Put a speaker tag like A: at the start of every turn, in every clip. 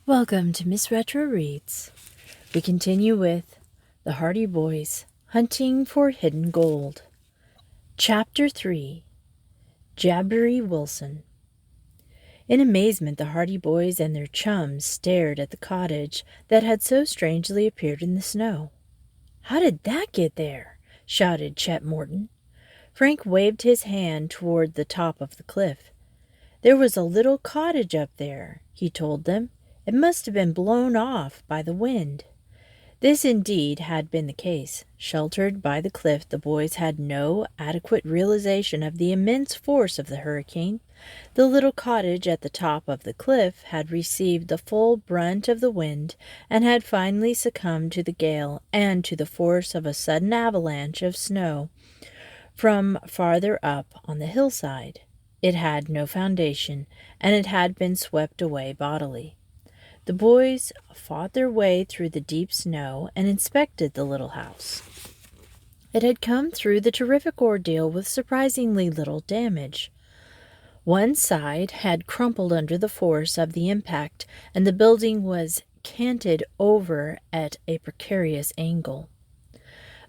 A: Welcome to Miss Retro Reads. We continue with The Hardy Boys Hunting for Hidden Gold. Chapter 3 Jabberey Wilson. In amazement, the Hardy Boys and their chums stared at the cottage that had so strangely appeared in the snow. "How did that get there?" shouted Chet Morton. Frank waved his hand toward the top of the cliff. "There was a little cottage up there," he told them. "It must have been blown off by the wind." This indeed had been the case. Sheltered by the cliff, the boys had no adequate realization of the immense force of the hurricane. The little cottage at the top of the cliff had received the full brunt of the wind and had finally succumbed to the gale and to the force of a sudden avalanche of snow from farther up on the hillside. It had no foundation, and it had been swept away bodily. The boys fought their way through the deep snow and inspected the little house. It had come through the terrific ordeal with surprisingly little damage. One side had crumpled under the force of the impact, and the building was canted over at a precarious angle.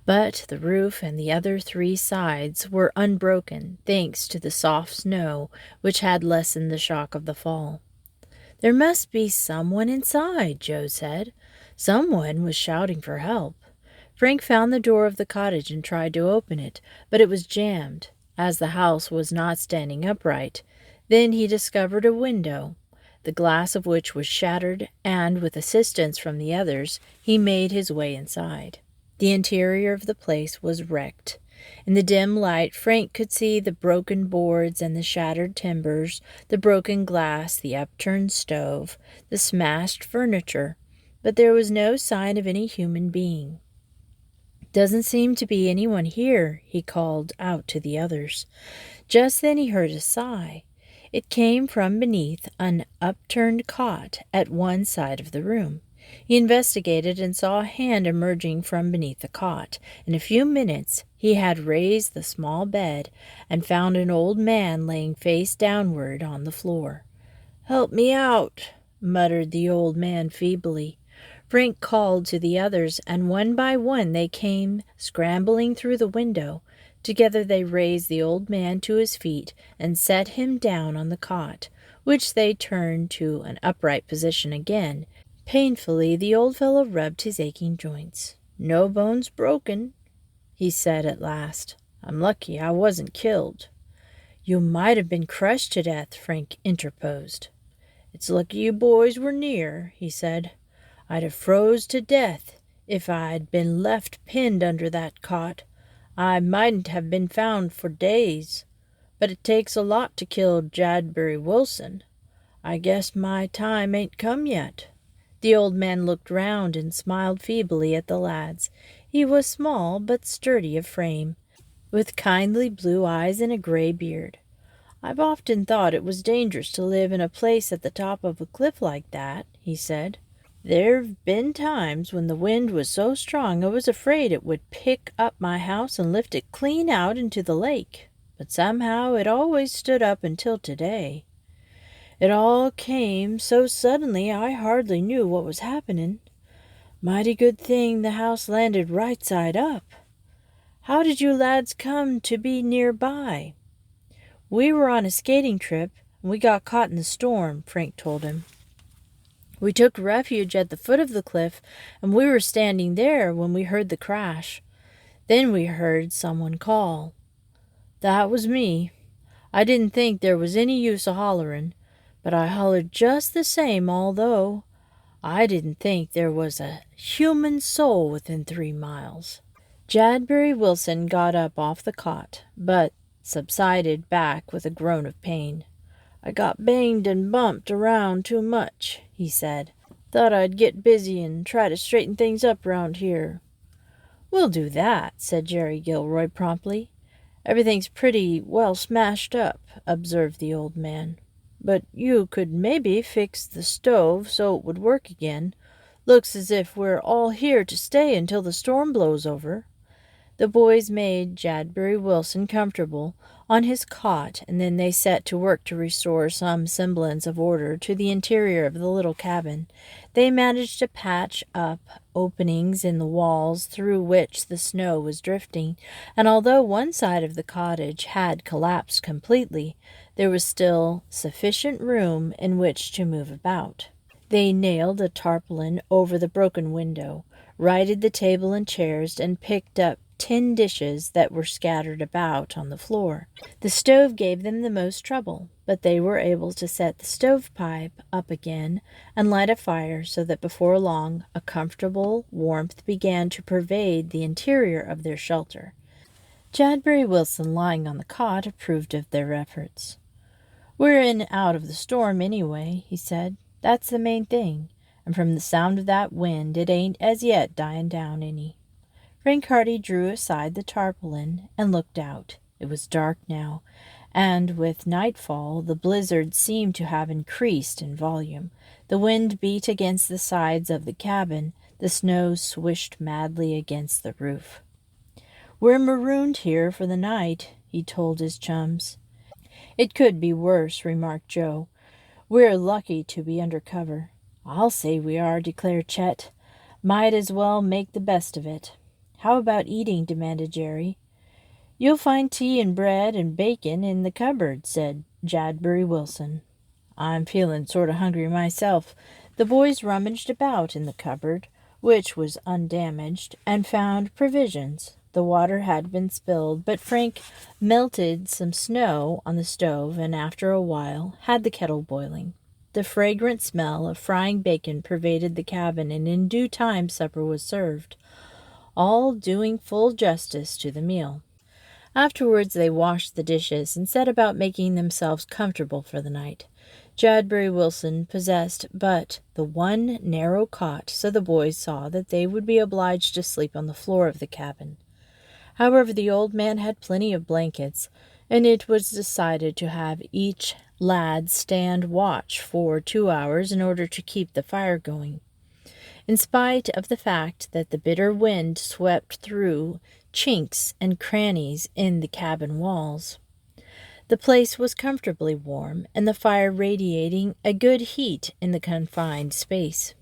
A: But the roof and the other three sides were unbroken, thanks to the soft snow which had lessened the shock of the fall. "There must be someone inside," Joe said. Someone was shouting for help. Frank found the door of the cottage and tried to open it, but it was jammed, as the house was not standing upright. Then he discovered a window, the glass of which was shattered, and with assistance from the others, he made his way inside. The interior of the place was wrecked. In the dim light, Frank could see the broken boards and the shattered timbers, the broken glass, the upturned stove, the smashed furniture, but there was no sign of any human being. "Doesn't seem to be anyone here," he called out to the others. Just then he heard a sigh. It came from beneath an upturned cot at one side of the room. He investigated and saw a hand emerging from beneath the cot. In a few minutes he had raised the small bed and found an old man laying face downward on the floor. "Help me out," muttered the old man feebly. Frank called to the others, and one by one they came scrambling through the window. Together they raised the old man to his feet and set him down on the cot, which they turned to an upright position again. Painfully, the old fellow rubbed his aching joints. "No bones broken," he said at last. "I'm lucky I wasn't killed." "You might have been crushed to death," Frank interposed. "It's lucky you boys were near," he said. "I'd have froze to death if I'd been left pinned under that cot. I mightn't have been found for days. But it takes a lot to kill Jabberey Wilson. I guess my time ain't come yet." The old man looked round and smiled feebly at the lads. He was small but sturdy of frame, with kindly blue eyes and a gray beard. "I've often thought it was dangerous to live in a place at the top of a cliff like that," he said. "There've been times when the wind was so strong I was afraid it would pick up my house and lift it clean out into the lake. But somehow it always stood up until today. It all came so suddenly I hardly knew what was happening. Mighty good thing the house landed right side up. How did you lads come to be nearby?" "We were on a skating trip, and we got caught in the storm," Frank told him. "We took refuge at the foot of the cliff, and we were standing there when we heard the crash. Then we heard someone call. That was me. I didn't think there was any use of hollering, but I hollered just the same, although I didn't think there was a human soul within 3 miles. Jabberey Wilson got up off the cot, but subsided back with a groan of pain. "I got banged and bumped around too much," he said. "Thought I'd get busy and try to straighten things up round here." "We'll do that," said Jerry Gilroy promptly. "Everything's pretty well smashed up," observed the old man. "But you could maybe fix the stove so it would work again. Looks as if we're all here to stay until the storm blows over." The boys made Jabberey Wilson comfortable, on his cot, and then they set to work to restore some semblance of order to the interior of the little cabin. They managed to patch up openings in the walls through which the snow was drifting, and although one side of the cottage had collapsed completely, there was still sufficient room in which to move about. They nailed a tarpaulin over the broken window, righted the table and chairs, and picked up tin dishes that were scattered about on the floor. The stove gave them the most trouble, but they were able to set the stovepipe up again and light a fire so that before long a comfortable warmth began to pervade the interior of their shelter. Jadbury Wilson, lying on the cot, approved of their efforts. "We're in and out of the storm anyway," he said. "That's the main thing, and from the sound of that wind it ain't as yet dying down any." Frank Hardy drew aside the tarpaulin and looked out. It was dark now, and with nightfall the blizzard seemed to have increased in volume. The wind beat against the sides of the cabin. The snow swished madly against the roof. "We're marooned here for the night," he told his chums. "It could be worse," remarked Joe. "We're lucky to be under cover." "I'll say we are," declared Chet. "Might as well make the best of it." "How about eating?" demanded Jerry. "You'll find tea and bread and bacon in the cupboard," said Jadbury Wilson. "I'm feeling sort of hungry myself." The boys rummaged about in the cupboard, which was undamaged, and found provisions. The water had been spilled, but Frank melted some snow on the stove and after a while had the kettle boiling. The fragrant smell of frying bacon pervaded the cabin, and in due time supper was served, all doing full justice to the meal. Afterwards they washed the dishes and set about making themselves comfortable for the night. Jadbury Wilson possessed but the one narrow cot, so the boys saw that they would be obliged to sleep on the floor of the cabin. However, the old man had plenty of blankets, and it was decided to have each lad stand watch for 2 hours in order to keep the fire going. In spite of the fact that the bitter wind swept through chinks and crannies in the cabin walls, the place was comfortably warm, and the fire radiating a good heat in the confined space.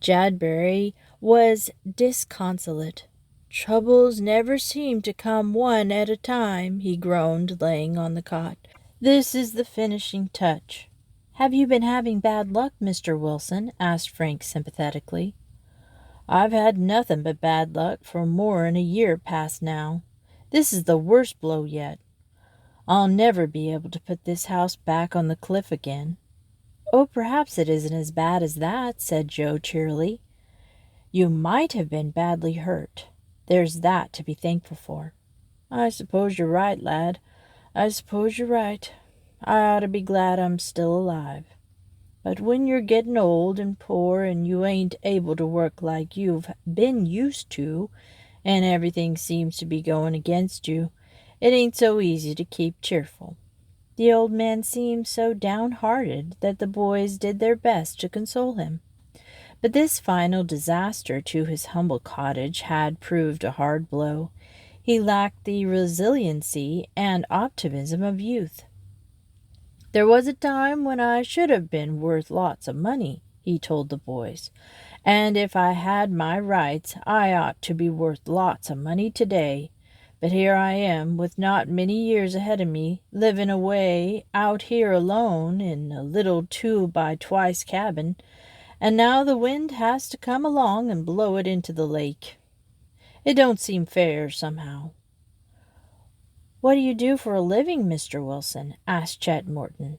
A: Jadbury was disconsolate. "Troubles never seem to come one at a time," he groaned, laying on the cot. "This is the finishing touch." "Have you been having bad luck, Mr. Wilson?" asked Frank sympathetically. "I've had nothing but bad luck for more'n a year past now. This is the worst blow yet. I'll never be able to put this house back on the cliff again." "Oh, perhaps it isn't as bad as that," said Joe cheerily. "You might have been badly hurt. There's that to be thankful for." "I suppose you're right, lad. I suppose you're right. I ought to be glad I'm still alive. But when you're getting old and poor and you ain't able to work like you've been used to, and everything seems to be going against you, it ain't so easy to keep cheerful." The old man seemed so downhearted that the boys did their best to console him. But this final disaster to his humble cottage had proved a hard blow. He lacked the resiliency and optimism of youth. "There was a time when I should have been worth lots of money," he told the boys, "and if I had my rights I ought to be worth lots of money today. But here I am, with not many years ahead of me, living away out here alone in a little 2-by-twice cabin, and now the wind has to come along and blow it into the lake. It don't seem fair, somehow." "What do you do for a living, Mr. Wilson?" asked Chet Morton.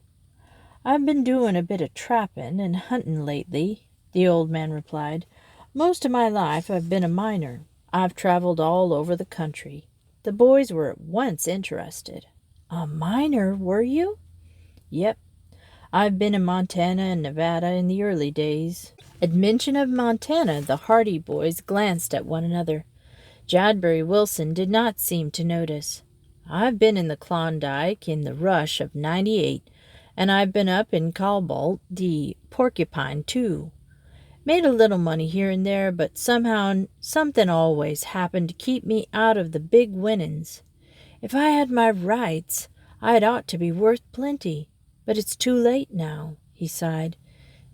A: "I've been doing a bit of trapping and hunting lately," the old man replied. "Most of my life I've been a miner. I've traveled all over the country." The boys were at once interested. "A miner, were you?" "Yep. I've been in Montana and Nevada in the early days." At mention of Montana, the Hardy boys glanced at one another. Jadbury Wilson did not seem to notice. "I've been in the Klondike in the rush of '98, and I've been up in Cobalt, the Porcupine, too. Made a little money here and there, but somehow something always happened to keep me out of the big winnings. If I had my rights, I'd ought to be worth plenty. But it's too late now," he sighed.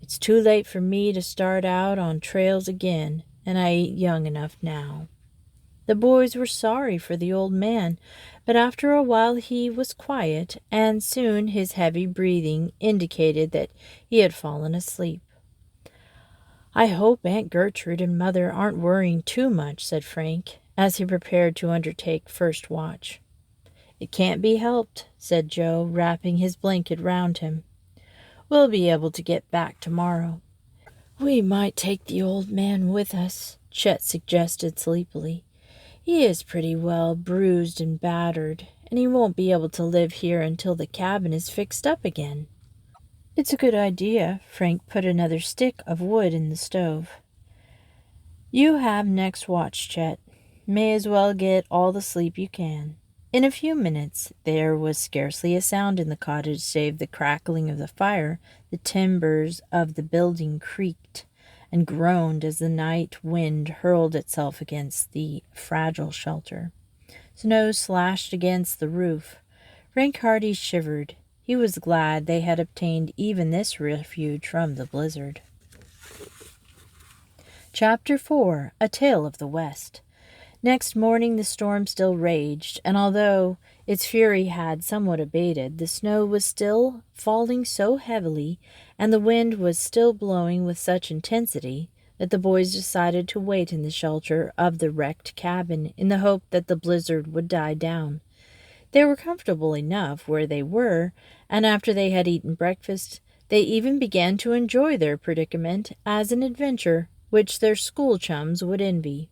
A: "It's too late for me to start out on trails again, and I ain't young enough now." The boys were sorry for the old man, but after a while he was quiet, and soon his heavy breathing indicated that he had fallen asleep. "I hope Aunt Gertrude and Mother aren't worrying too much," said Frank, as he prepared to undertake first watch. "It can't be helped," said Joe, wrapping his blanket round him. "We'll be able to get back tomorrow." "We might take the old man with us," Chet suggested sleepily. "He is pretty well bruised and battered, and he won't be able to live here until the cabin is fixed up again." "It's a good idea." Frank put another stick of wood in the stove. "You have next watch, Chet. May as well get all the sleep you can." In a few minutes there was scarcely a sound in the cottage save the crackling of the fire. The timbers of the building creaked and groaned as the night wind hurled itself against the fragile shelter. Snow slashed against the roof. Frank Hardy shivered. He was glad they had obtained even this refuge from the blizzard. Chapter 4. A Tale of the West. Next morning the storm still raged, and although its fury had somewhat abated, the snow was still falling so heavily, and the wind was still blowing with such intensity, that the boys decided to wait in the shelter of the wrecked cabin in the hope that the blizzard would die down. They were comfortable enough where they were, and after they had eaten breakfast, they even began to enjoy their predicament as an adventure which their school chums would envy.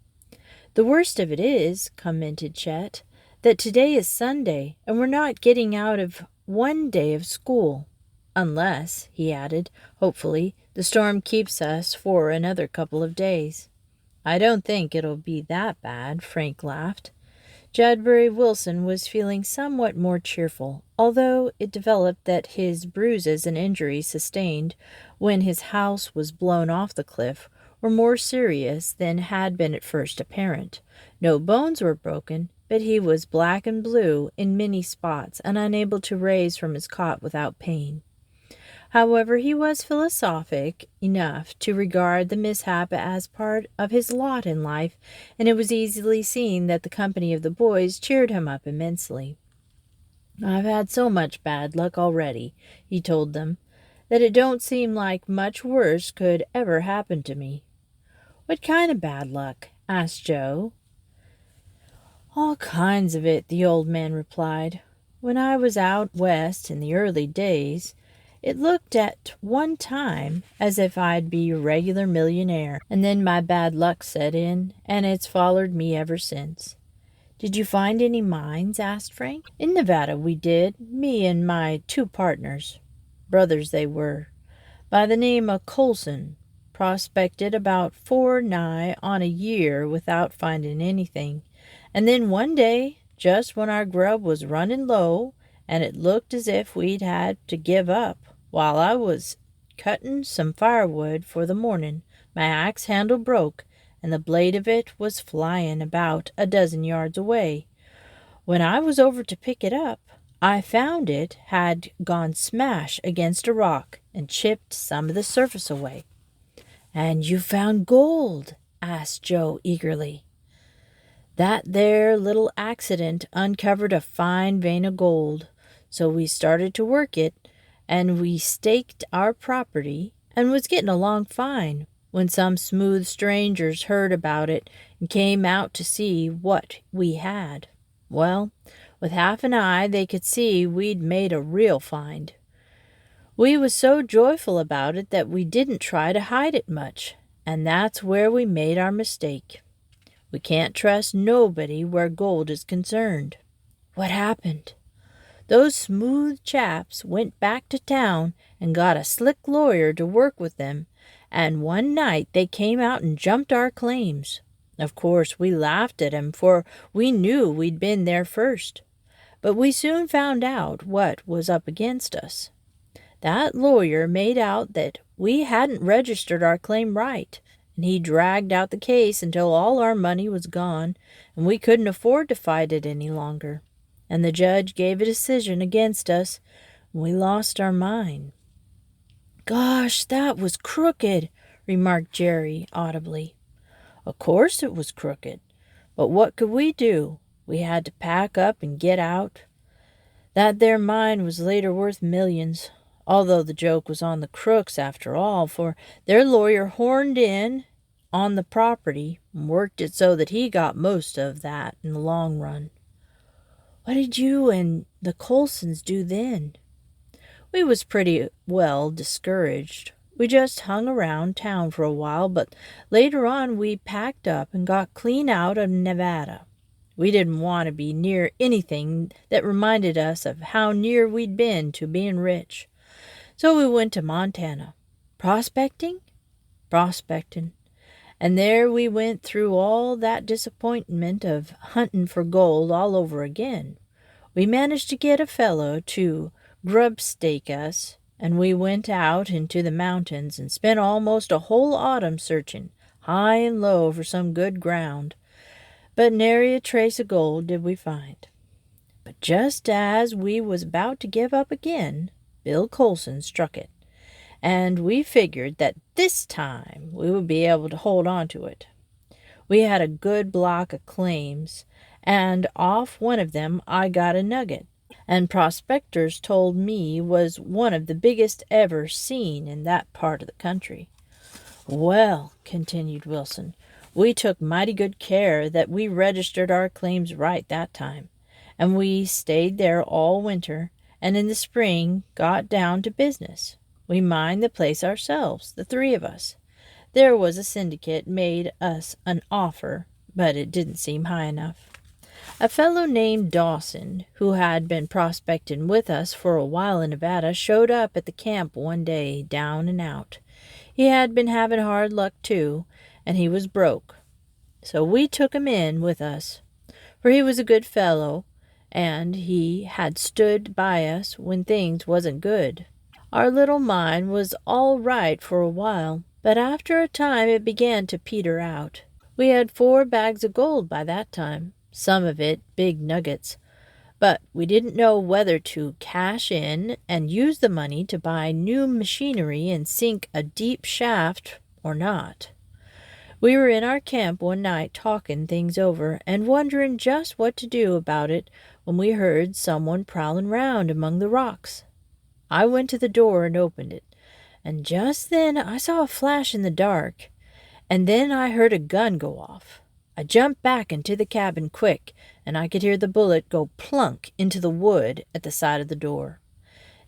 A: "The worst of it is," commented Chet, "that today is Sunday, and we're not getting out of one day of school. Unless," he added, hopefully, "the storm keeps us for another couple of days." "I don't think it'll be that bad," Frank laughed. Jadbury Wilson was feeling somewhat more cheerful, although it developed that his bruises and injuries sustained when his house was blown off the cliff were more serious than had been at first apparent. No bones were broken, but he was black and blue in many spots and unable to raise from his cot without pain. However, he was philosophic enough to regard the mishap as part of his lot in life, and it was easily seen that the company of the boys cheered him up immensely. "I've had so much bad luck already," he told them, "that it don't seem like much worse could ever happen to me." "What kind of bad luck?" asked Joe. "All kinds of it," the old man replied. "When I was out west in the early days, it looked at one time as if I'd be a regular millionaire, and then my bad luck set in, and it's followed me ever since." "Did you find any mines?" asked Frank. "In Nevada we did, me and my 2 partners. Brothers they were, by the name of Colson. Prospected about 4 nigh on a year without finding anything, and then one day, just when our grub was running low, and it looked as if we'd had to give up, while I was cutting some firewood for the morning, my axe handle broke, and the blade of it was flying about a dozen yards away. When I was over to pick it up, I found it had gone smash against a rock and chipped some of the surface away." "And you found gold?" asked Joe eagerly. "That there little accident uncovered a fine vein of gold, so we started to work it, and we staked our property, and was getting along fine, when some smooth strangers heard about it and came out to see what we had. Well, with half an eye they could see we'd made a real find. We was so joyful about it that we didn't try to hide it much, and that's where we made our mistake. We can't trust nobody where gold is concerned." "What happened?" "Those smooth chaps went back to town and got a slick lawyer to work with them, and one night they came out and jumped our claims. Of course we laughed at 'em, for we knew we'd been there first, but we soon found out what was up against us. That lawyer made out that we hadn't registered our claim right, and he dragged out the case until all our money was gone, and we couldn't afford to fight it any longer. and the judge gave a decision against us, and we lost our mind." "Gosh, that was crooked," remarked Jerry audibly. "Of course it was crooked, but what could we do? We had to pack up and get out. That there mine was later worth millions, although the joke was on the crooks after all, for their lawyer horned in on the property and worked it so that he got most of that in the long run." "What did you and the Colsons do then?" "We was pretty well discouraged. We just hung around town for a while, but later on we packed up and got clean out of Nevada. We didn't want to be near anything that reminded us of how near we'd been to being rich. So we went to Montana. Prospecting? Prospecting. And there we went through all that disappointment of hunting for gold all over again. We managed to get a fellow to grubstake us, and we went out into the mountains and spent almost a whole autumn searching, high and low, for some good ground. But nary a trace of gold did we find. But just as we was about to give up again, Bill Colson struck it, and we figured that this time we would be able to hold on to it. We had a good block of claims, and off one of them I got a nugget, and prospectors told me was one of the biggest ever seen in that part of the country. Well," continued Wilson, "we took mighty good care that we registered our claims right that time, and we stayed there all winter, and in the spring got down to business. We mined the place ourselves, the three of us. There was a syndicate made us an offer, but it didn't seem high enough. A fellow named Dawson, who had been prospecting with us for a while in Nevada, showed up at the camp one day, down and out. He had been having hard luck, too, and he was broke. So we took him in with us, for he was a good fellow, and he had stood by us when things wasn't good. Our little mine was all right for a while, but after a time it began to peter out. We had 4 bags of gold by that time, some of it big nuggets, but we didn't know whether to cash in and use the money to buy new machinery and sink a deep shaft or not. We were in our camp one night talking things over and wondering just what to do about it when we heard someone prowling round among the rocks. I went to the door and opened it, and just then I saw a flash in the dark, and then I heard a gun go off. I jumped back into the cabin quick, and I could hear the bullet go plunk into the wood at the side of the door.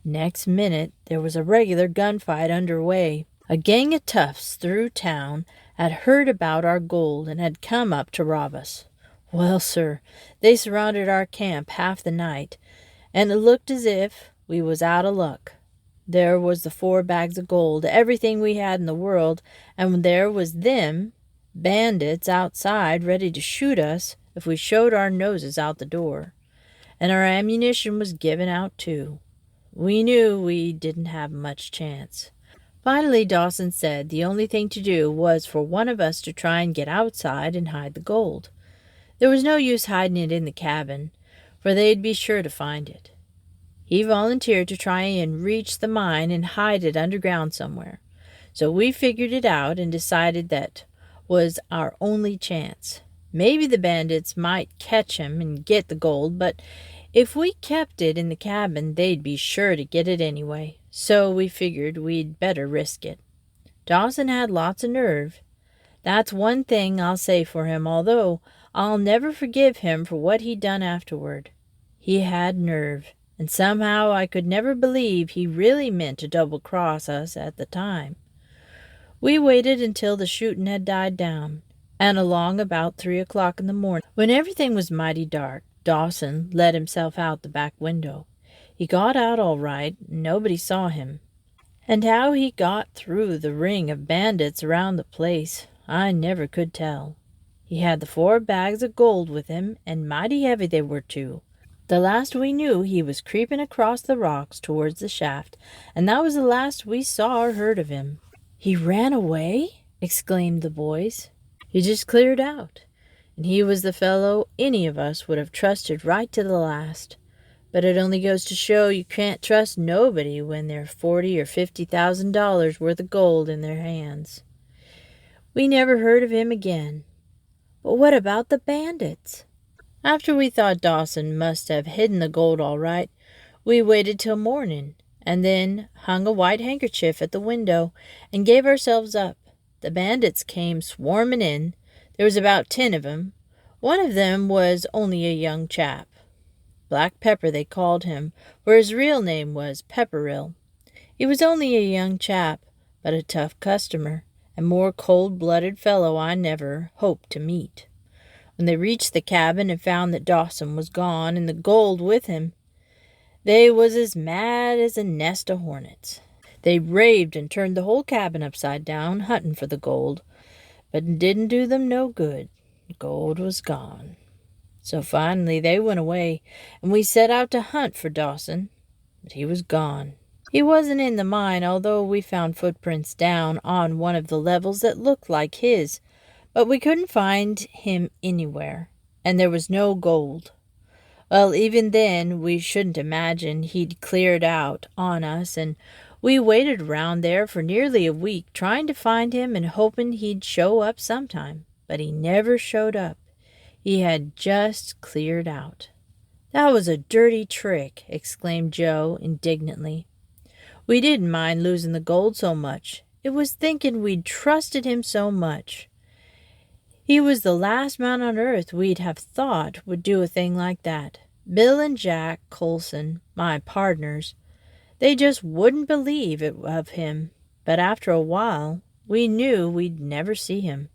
A: Next minute there was a regular gunfight under way. A gang of toughs through town had heard about our gold and had come up to rob us. Well, sir, they surrounded our camp half the night, and it looked as if we was out of luck. There was the 4 bags of gold, everything we had in the world, and there was them bandits outside ready to shoot us if we showed our noses out the door. And our ammunition was given out, too. We knew we didn't have much chance. Finally, Dawson said the only thing to do was for one of us to try and get outside and hide the gold. There was no use hiding it in the cabin, for they'd be sure to find it. He volunteered to try and reach the mine and hide it underground somewhere. So we figured it out and decided that was our only chance. Maybe the bandits might catch him and get the gold, but if we kept it in the cabin, they'd be sure to get it anyway. So we figured we'd better risk it. Dawson had lots of nerve. That's one thing I'll say for him, although I'll never forgive him for what he done afterward. He had nerve, and somehow I could never believe he really meant to double-cross us at the time. We waited until the shooting had died down, and along about 3 o'clock in the morning, when everything was mighty dark, Dawson let himself out the back window. He got out all right, and nobody saw him. And how he got through the ring of bandits around the place, I never could tell. He had the 4 bags of gold with him, and mighty heavy they were, too. The last we knew, he was creeping across the rocks towards the shaft, and that was the last we saw or heard of him. "He ran away?" exclaimed the boys. "He just cleared out. and he was the fellow any of us would have trusted right to the last. But it only goes to show you can't trust nobody when they're $40,000 or $50,000 worth of gold in their hands. We never heard of him again. But what about the bandits? After we thought Dawson must have hidden the gold all right, we waited till morning, and then hung a white handkerchief at the window and gave ourselves up. The bandits came swarming in. There was about 10 of 'em. One of them was only a young chap. Black Pepper they called him, for his real name was Pepperell. He was only a young chap, but a tough customer, and more cold-blooded fellow I never hoped to meet. When they reached the cabin and found that Dawson was gone and the gold with him, they was as mad as a nest of hornets. They raved and turned the whole cabin upside down, hunting for the gold, but it didn't do them no good. The gold was gone. So finally they went away, and we set out to hunt for Dawson, but he was gone. He wasn't in the mine, although we found footprints down on one of the levels that looked like his, but we couldn't find him anywhere, and there was no gold. Well, even then, we shouldn't imagine he'd cleared out on us, and we waited around there for nearly a week trying to find him and hoping he'd show up sometime, but he never showed up. He had just cleared out. "That was a dirty trick," exclaimed Joe indignantly. "We didn't mind losing the gold so much. It was thinking we'd trusted him so much. He was the last man on earth we'd have thought would do a thing like that. Bill and Jack Colson, my partners, they just wouldn't believe it of him. But after a while, we knew we'd never see him.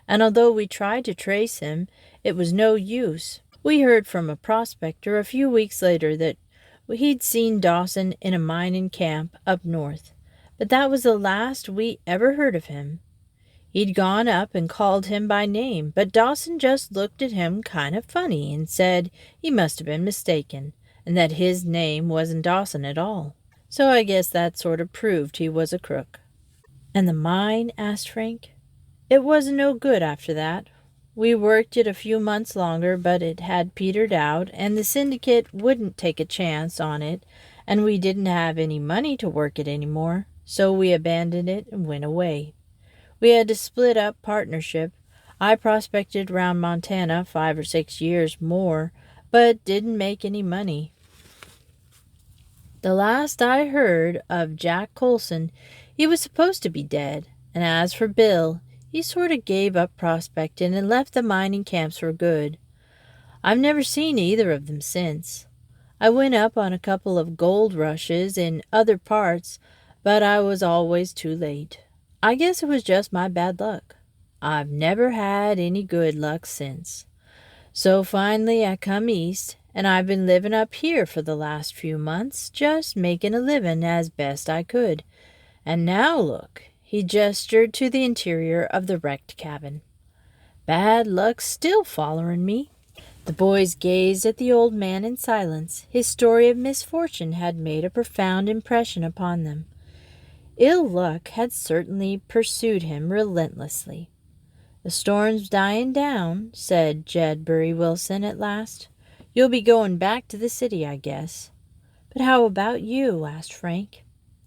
A: And although we tried to trace him, it was no use. We heard from a prospector a few weeks later that he'd seen Dawson in a mining camp up north, but that was the last we ever heard of him. He'd gone up and called him by name, but Dawson just looked at him kind of funny and said he must have been mistaken, and that his name wasn't Dawson at all. So I guess that sort of proved he was a crook." "And the mine?" asked Frank. "It wasn't no good after that. We worked it a few months longer, but it had petered out, and the syndicate wouldn't take a chance on it, and we didn't have any money to work it any more, so we abandoned it and went away. We had to split up partnership. I prospected around Montana 5 or 6 years more, but didn't make any money. The last I heard of Jack Colson, he was supposed to be dead, and as for Bill, he sort of gave up prospecting and left the mining camps for good. I've never seen either of them since. I went up on a couple of gold rushes in other parts, but I was always too late. I guess it was just my bad luck. I've never had any good luck since. So finally I come east, and I've been living up here for the last few months, just making a living as best I could. And now look," he gestured to the interior of the wrecked cabin. "Bad luck's still following me." The boys gazed at the old man in silence. His story of misfortune had made a profound impression upon them. Ill luck had certainly pursued him relentlessly. "The storm's dying down," said Jadbury Wilson at last. "You'll be going back to the city, I guess." "But how about you?" asked Frank.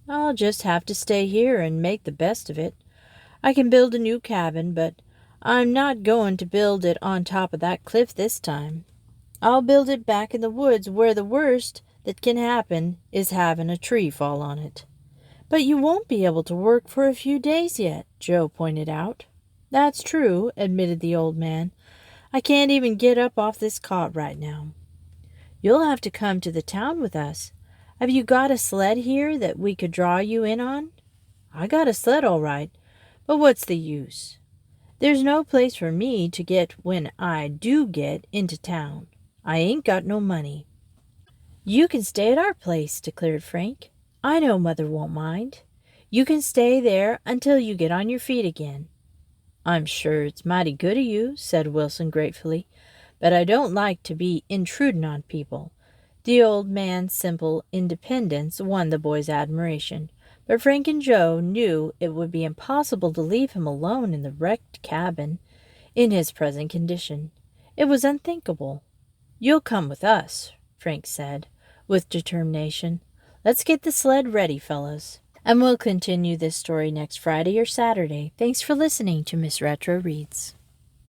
A: "I'll just have to stay here and make the best of it. I can build a new cabin, but I'm not going to build it on top of that cliff this time. I'll build it back in the woods where the worst that can happen is having a tree fall on it." "But you won't be able to work for a few days yet," Joe pointed out. "That's true," admitted the old man. "I can't even get up off this cot right now." "You'll have to come to the town with us. Have you got a sled here that we could draw you in on?" "I got a sled all right, but what's the use? There's no place for me to get when I do get into town. I ain't got no money." "You can stay at our place," declared Frank. "I know Mother won't mind. You can stay there until you get on your feet again." "I'm sure it's mighty good of you," said Wilson gratefully, "but I don't like to be intruding on people." The old man's simple independence won the boys' admiration, but Frank and Joe knew it would be impossible to leave him alone in the wrecked cabin in his present condition. It was unthinkable. "You'll come with us," Frank said, with determination. "Let's get the sled ready, fellows." And we'll continue this story next Friday or Saturday. Thanks for listening to Miss Retro Reads.